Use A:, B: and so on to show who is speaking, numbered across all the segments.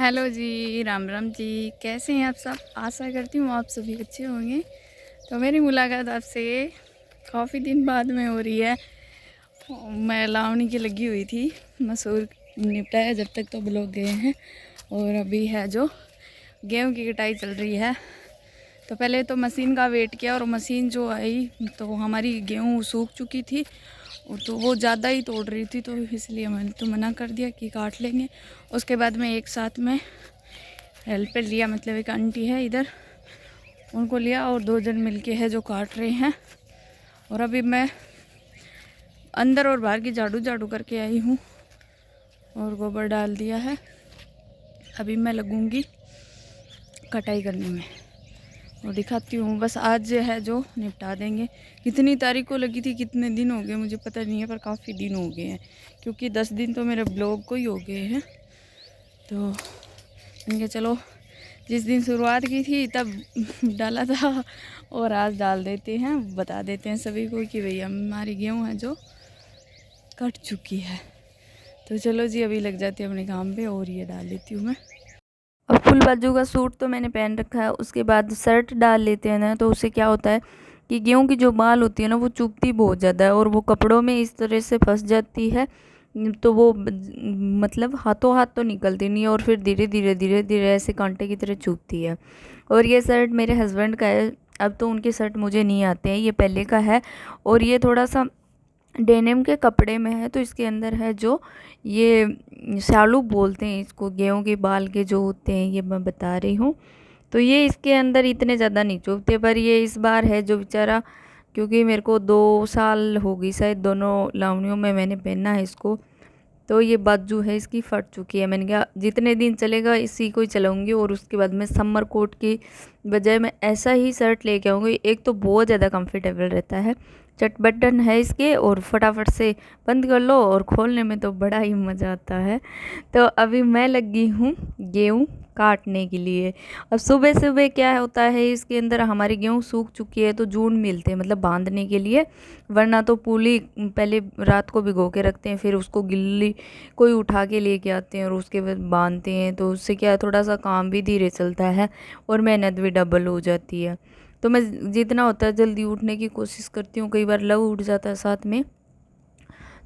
A: Hello जी, राम राम जी। कैसे हैं आप सब? आशा करती हूँ आप सभी अच्छे होंगे। तो मेरी मुलाकात आपसे काफ़ी दिन बाद में हो रही है। मैं लावणी की लगी हुई थी, मसूर निपटाया जब तक तो ब्लॉक गए हैं, और अभी है जो गेहूं की कटाई चल रही है। तो पहले तो मशीन का वेट किया, और मशीन जो आई तो हमारी गेहूं सूख चुकी थी, तो वो ज़्यादा ही तोड़ रही थी, तो इसलिए मैंने तो मना कर दिया कि काट लेंगे। उसके बाद में एक साथ में हेल्पर लिया, मतलब एक आंटी है इधर, उनको लिया और 2 जन मिलके है जो काट रहे हैं। और अभी मैं अंदर और बाहर की झाड़ू झाड़ू करके आई हूँ और गोबर डाल दिया है। अभी मैं लगूंगी कटाई करने में और दिखाती हूँ। बस आज है जो निपटा देंगे। कितनी तारीख को लगी थी, कितने दिन हो गए मुझे पता नहीं है, पर काफ़ी दिन हो गए हैं, क्योंकि 10 दिन तो मेरे ब्लॉग को ही हो गए हैं। तो मैंने चलो जिस दिन शुरुआत की थी तब डाला था, और आज डाल देते हैं, बता देते हैं सभी को कि भैया हमारी गेहूँ है जो कट चुकी है। तो चलो जी, अभी लग जाती है अपने काम पे, और ये डाल लेती हूँ मैं। और फुल बाजू का सूट तो मैंने पहन रखा है, उसके बाद शर्ट डाल लेते हैं ना, तो उससे क्या होता है कि गेहूं की जो बाल होती है ना, वो चुभती बहुत ज़्यादा है, और वो कपड़ों में इस तरह से फंस जाती है, तो वो मतलब हाथों हाथ तो निकलती नहीं है, और फिर धीरे धीरे धीरे धीरे ऐसे कांटे की तरह चुभती है। और ये शर्ट मेरे हस्बैंड का है, अब तो उनके शर्ट मुझे नहीं आते हैं, ये पहले का है। और ये थोड़ा सा डेनिम के कपड़े में है, तो इसके अंदर है जो ये शालू बोलते हैं इसको, गेहूं के बाल के जो होते हैं, ये मैं बता रही हूँ। तो ये इसके अंदर इतने ज़्यादा नहीं चुभते, पर ये इस बार है जो बेचारा, क्योंकि मेरे को 2 साल हो गई शायद दोनों लावणियों में मैंने पहना है इसको, तो ये बाजू है इसकी फट चुकी है। मैंने कहा जितने दिन चलेगा इसी को ही चलाऊंगी, और उसके बाद में समर कोट की बजाय मैं ऐसा ही शर्ट लेके आऊँगी। एक तो बहुत ज़्यादा कंफर्टेबल रहता है, चट बटन है इसके, और फटाफट से बंद कर लो और खोलने में तो बड़ा ही मज़ा आता है। तो अभी मैं लगी हूँ गेहूँ काटने के लिए। अब सुबह सुबह क्या होता है, इसके अंदर हमारी गेहूँ सूख चुकी है, तो जून मिलते हैं मतलब बांधने के लिए, वरना तो पूली पहले रात को भिगो के रखते हैं, फिर उसको गिल्ली कोई उठा के लेके आते हैं और उसके बाद बांधते हैं। तो उससे क्या है, थोड़ा सा काम भी धीरे चलता है और मेहनत भी डबल हो जाती है। तो मैं जितना होता है जल्दी उठने की कोशिश करती हूँ। कई बार लव उठ जाता है साथ में,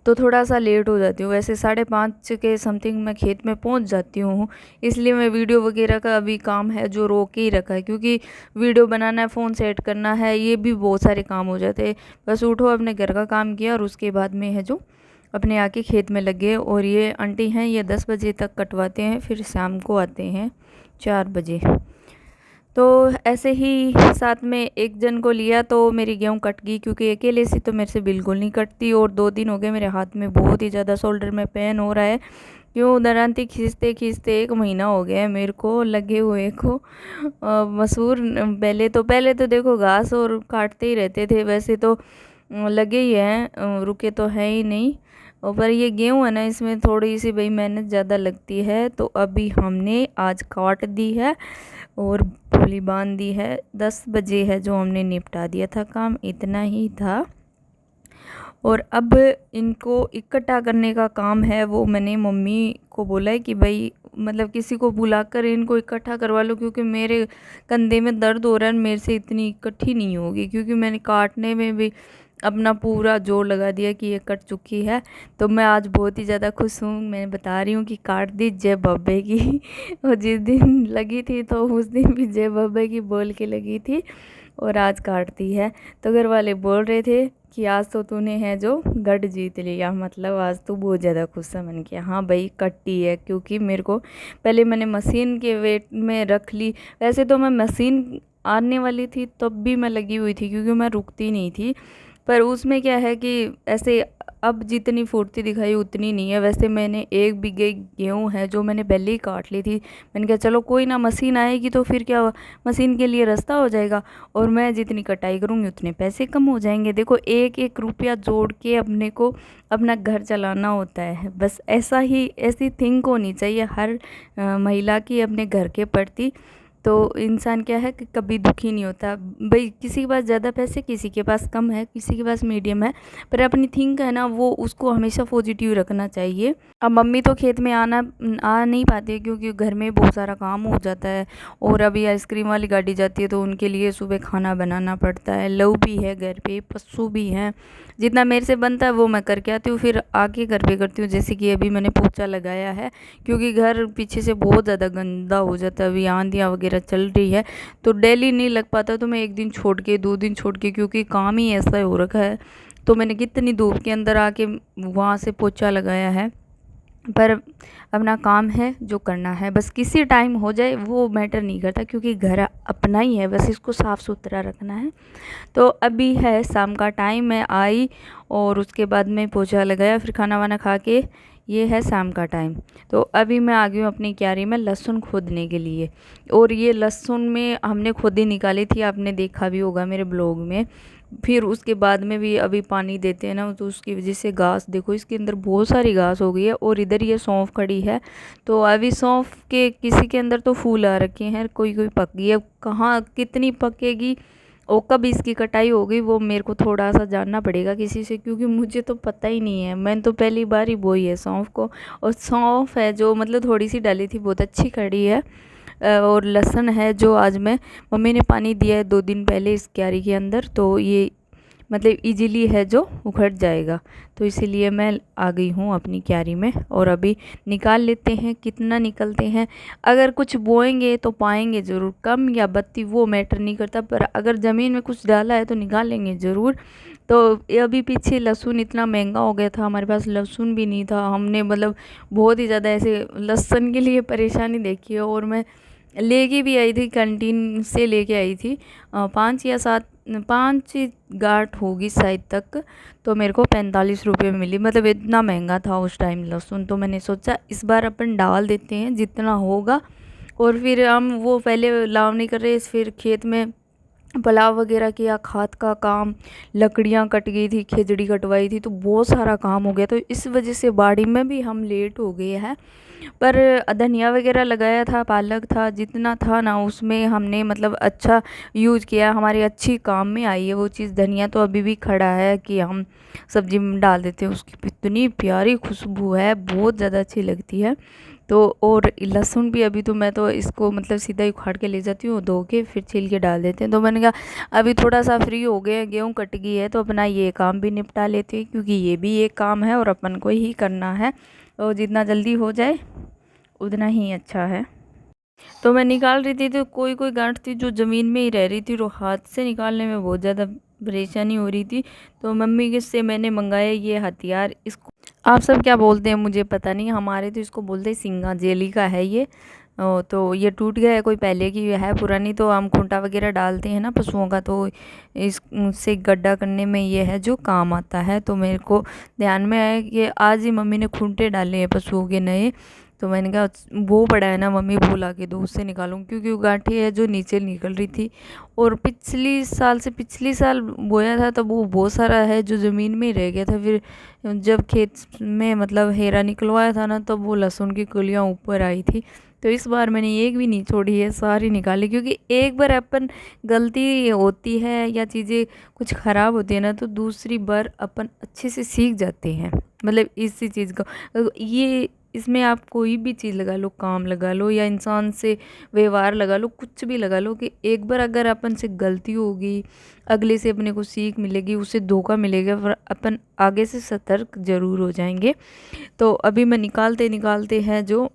A: तो थोड़ा सा लेट हो जाती हूँ। वैसे 5:30 के समथिंग मैं खेत में पहुँच जाती हूँ, इसलिए मैं वीडियो वगैरह का अभी काम है जो रोक के ही रखा है, क्योंकि वीडियो बनाना है, फ़ोन सेट करना है, ये भी बहुत सारे काम हो जाते हैं। बस उठो, अपने घर का काम किया, और उसके बाद में है जो अपने आके खेत में लगे। और ये आंटी हैं, ये 10 बजे तक कटवाते हैं, फिर शाम को आते हैं 4 बजे। तो ऐसे ही साथ में एक जन को लिया तो मेरी गेहूँ कट गई, क्योंकि अकेले से तो मेरे से बिल्कुल नहीं कटती। और 2 दिन हो गए मेरे हाथ में बहुत ही ज़्यादा शोल्डर में पेन हो रहा है, क्यों दरांती खींचते खींचते 1 महीना हो गया है मेरे को लगे हुए को। मसूर पहले तो देखो घास और काटते ही रहते थे, वैसे तो लगे ही हैं, रुके तो है ही नहीं। पर ये गेहूँ है ना, इसमें थोड़ी सी भाई मेहनत ज़्यादा लगती है। तो अभी हमने आज काट दी है और पुली बांध दी है। 10 बजे है जो हमने निपटा दिया था काम, इतना ही था। और अब इनको इकट्ठा करने का काम है, वो मैंने मम्मी को बोला है कि भाई मतलब किसी को बुलाकर इनको इकट्ठा करवा लो, क्योंकि मेरे कंधे में दर्द हो रहा है, मेरे से इतनी इकट्ठी नहीं होगी, क्योंकि मैंने काटने में भी अपना पूरा जोर लगा दिया कि ये कट चुकी है। तो मैं आज बहुत ही ज़्यादा खुश हूँ, मैं बता रही हूँ कि काट दी जय बाबे की। और जिस दिन लगी थी तो उस दिन भी जय बाबे की बोल के लगी थी, और आज काटती है। तो घर वाले बोल रहे थे कि आज तो तूने है जो गढ़ जीत लिया, मतलब आज तो बहुत ज़्यादा खुश है। मैंने किया हाँ भाई कट्टी है, क्योंकि मेरे को पहले मैंने मशीन के वेट में रख ली। वैसे तो मैं मशीन आने वाली थी तब भी मैं लगी हुई थी, क्योंकि मैं रुकती नहीं थी, पर उसमें क्या है कि ऐसे अब जितनी फुर्ती दिखाई उतनी नहीं है। वैसे मैंने 1 बीघे गेहूँ है जो मैंने पहले ही काट ली थी। मैंने कहा चलो कोई ना, मशीन आएगी तो फिर क्या, मशीन के लिए रास्ता हो जाएगा, और मैं जितनी कटाई करूँगी उतने पैसे कम हो जाएंगे। देखो 1-1 रुपया जोड़ के अपने को अपना घर चलाना होता है, बस ऐसा ही ऐसी थिंक होनी चाहिए हर महिला की अपने घर के प्रति, तो इंसान क्या है कि कभी दुखी नहीं होता भाई। किसी के पास ज़्यादा पैसे, किसी के पास कम है, किसी के पास मीडियम है, पर अपनी थिंक है ना वो उसको हमेशा पॉजिटिव रखना चाहिए। अब मम्मी तो खेत में आ नहीं पाती है क्योंकि घर में बहुत सारा काम हो जाता है, और अभी आइसक्रीम वाली गाड़ी जाती है तो उनके लिए सुबह खाना बनाना पड़ता है। लव भी है घर पे, पशु भी हैं, जितना मेरे से बनता है वो मैं करके आती हूँ, फिर आके घर पे करती हूँ। जैसे कि अभी मैंने पोछा लगाया है क्योंकि घर पीछे से बहुत ज़्यादा गंदा हो जाता है, अभी आंधियाँ वगैरह चल रही है तो डेली नहीं लग पाता, तो मैं एक दिन छोड़ के, 2 दिन छोड़ के, क्योंकि काम ही ऐसा हो रखा है। तो मैंने कितनी धूप के अंदर आके वहाँ से पोछा लगाया है, पर अपना काम है जो करना है, बस किसी टाइम हो जाए वो मैटर नहीं करता, क्योंकि घर अपना ही है, बस इसको साफ़ सुथरा रखना है। तो अभी है शाम का टाइम, मैं आई और उसके बाद में पोछा लगाया, फिर खाना वाना खा के, ये है शाम का टाइम। तो अभी मैं आ गई हूँ अपनी क्यारी में लहसुन खोदने के लिए, और ये लहसुन में हमने खुद ही निकाली थी, आपने देखा भी होगा मेरे ब्लॉग में। फिर उसके बाद में भी अभी पानी देते हैं ना, तो उसकी वजह से घास, देखो इसके अंदर बहुत सारी घास हो गई है, और इधर ये सौंफ खड़ी है। तो अभी सौंफ के किसी के अंदर तो फूल आ रखे हैं, कोई कोई पक गई है, कहाँ कितनी पकेगी और कब इसकी कटाई होगी वो मेरे को थोड़ा सा जानना पड़ेगा किसी से, क्योंकि मुझे तो पता ही नहीं है। मैंने तो पहली बार ही बोई है सौंफ को, और सौंफ है जो मतलब थोड़ी सी डाली थी, बहुत अच्छी खड़ी है। और लहसुन है जो आज मैं, मम्मी ने पानी दिया है 2 दिन पहले इस क्यारी के अंदर, तो ये मतलब इजीली है जो उखड़ जाएगा, तो इसीलिए मैं आ गई हूँ अपनी क्यारी में। और अभी निकाल लेते हैं, कितना निकलते हैं। अगर कुछ बोएंगे तो पाएंगे ज़रूर, कम या बत्ती वो मैटर नहीं करता, पर अगर ज़मीन में कुछ डाला है तो निकाल लेंगे ज़रूर। तो अभी पीछे लहसुन इतना महंगा हो गया था, हमारे पास लहसुन भी नहीं था, हमने मतलब बहुत ही ज़्यादा ऐसे लहसुन के लिए परेशानी देखी है। और मैं लेके भी आई थी, कैंटीन से लेके आई थी, 5 गांठ होगी शायद तक, तो मेरे को 45 रुपये में मिली। मतलब इतना महंगा था उस टाइम लहसुन, तो मैंने सोचा इस बार अपन डाल देते हैं जितना होगा। और फिर हम वो पहले लाव नहीं कर रहे, फिर खेत में पुलाव वगैरह किया, खाद का काम, लकड़ियाँ कट गई थी, खिचड़ी कटवाई थी, तो बहुत सारा काम हो गया, तो इस वजह से बाड़ी में भी हम लेट हो गए हैं। पर धनिया वगैरह लगाया था, पालक था, जितना था ना उसमें हमने मतलब अच्छा यूज किया, हमारी अच्छी काम में आई है वो चीज़। धनिया तो अभी भी खड़ा है कि हम सब्जी में डाल देते हैं, उसकी इतनी प्यारी खुशबू है, बहुत ज़्यादा अच्छी लगती है। तो और लहसुन भी अभी तो मैं तो इसको मतलब सीधा ही उखाड़ के ले जाती हूँ, धो के फिर छील के डाल देते हैं। तो मैंने कहा अभी थोड़ा सा फ्री हो गए, गेहूँ कट गई है तो अपना ये काम भी निपटा लेते हैं, क्योंकि ये भी एक काम है और अपन को ही करना है, और जितना जल्दी हो जाए उतना ही अच्छा है। तो मैं निकाल रही थी, तो कोई कोई गांठ थी जो ज़मीन में ही रह रही थी, और हाथ से निकालने में बहुत ज़्यादा परेशानी हो रही थी। तो मम्मी के से मैंने मंगाया ये हथियार, इसको आप सब क्या बोलते हैं मुझे पता नहीं, हमारे तो इसको बोलते हैं सिंगा जेली का है ये। तो ये टूट गया है, कोई पहले की है पुरानी, तो हम खूंटा वगैरह डालते हैं ना पशुओं का, तो इससे गड्ढा करने में ये है जो काम आता है। तो मेरे को ध्यान में आया कि आज ही मम्मी ने खूंटे डाले हैं पशुओं के नए, तो मैंने कहा वो पड़ा है ना मम्मी, वो ला के दो, उससे निकालूँ, क्योंकि वो गांठें है जो नीचे निकल रही थी। और पिछली साल बोया था तब वो बहुत सारा है जो ज़मीन में ही रह गया था, फिर जब खेत में मतलब हेरा निकलवाया था ना, तब वो लहसुन की कलियाँ ऊपर आई थी। तो इस बार मैंने एक भी नहीं छोड़ी है, सारी निकाली, क्योंकि एक बार अपन गलती होती है या चीज़ें कुछ ख़राब होती है ना, तो दूसरी बार अपन अच्छे से सीख जाते हैं। मतलब इसी चीज़ को ये इसमें आप कोई भी चीज़ लगा लो, काम लगा लो या इंसान से व्यवहार लगा लो, कुछ भी लगा लो, कि एक बार अगर अपन से गलती होगी, अगले से अपने को सीख मिलेगी, उससे धोखा मिलेगा, पर अपन आगे से सतर्क ज़रूर हो जाएंगे। तो अभी मैं निकालते निकालते हैं जो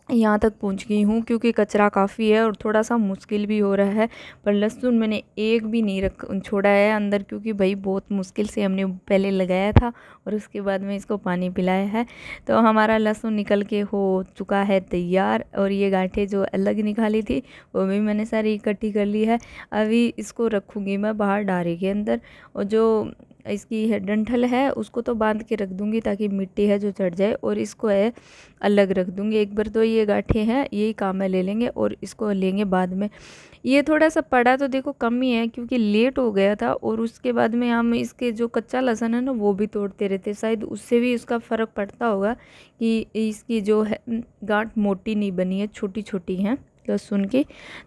A: यहाँ तक पहुँच गई हूँ, क्योंकि कचरा काफ़ी है और थोड़ा सा मुश्किल भी हो रहा है। पर लहसुन मैंने एक भी नहीं छोड़ा है अंदर, क्योंकि भाई बहुत मुश्किल से हमने पहले लगाया था और उसके बाद में इसको पानी पिलाया है। तो हमारा लहसुन निकल के हो चुका है तैयार, और ये गांठें जो अलग निकाली थी वो भी मैंने सारी इकट्ठी कर ली है। अभी इसको रखूँगी मैं बाहर डारे के अंदर, और जो इसकी डंठल है उसको तो बांध के रख दूँगी ताकि मिट्टी है जो चढ़ जाए, और इसको है अलग रख दूँगी। एक बार तो ये गांठें हैं यही काम में ले लेंगे, और इसको लेंगे बाद में। ये थोड़ा सा पड़ा तो देखो कम ही है, क्योंकि लेट हो गया था, और उसके बाद में हम इसके जो कच्चा लहसुन है ना वो भी तोड़ते रहते, शायद उससे भी उसका फ़र्क पड़ता होगा कि इसकी जो है गांठ मोटी नहीं बनी है, छोटी छोटी हैं, लहसुन की।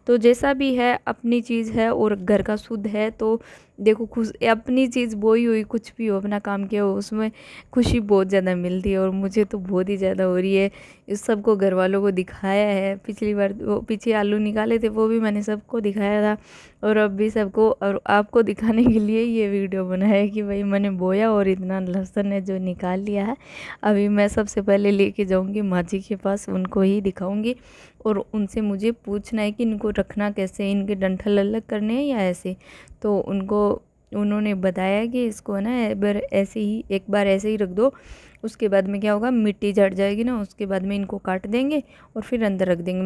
A: तो जैसा भी है अपनी चीज़ है और घर का शुद्ध है, तो देखो खुश अपनी चीज़ बोई हुई कुछ भी हो, अपना काम किया हो, उसमें खुशी बहुत ज़्यादा मिलती है। और मुझे तो बहुत ही ज़्यादा हो रही है। इस सबको घर वालों को दिखाया है, पिछली बार वो पीछे आलू निकाले थे वो भी मैंने सबको दिखाया था, और अब भी सबको और आपको दिखाने के लिए ये वीडियो बनाया है कि भाई मैंने बोया और इतना लहसुन है जो निकाल लिया है। अभी मैं सबसे पहले लेके जाऊंगी माँ जी के पास, उनको ही दिखाऊंगी और उनसे मुझे पूछना है कि इनको रखना कैसे है, इनके डंठल अलग करने हैं या ऐसे। तो उन्होंने बताया कि इसको है ना एक बार ऐसे ही रख दो, उसके बाद में क्या होगा, मिट्टी झड़ जाएगी ना, उसके बाद में इनको काट देंगे और फिर अंदर रख देंगे।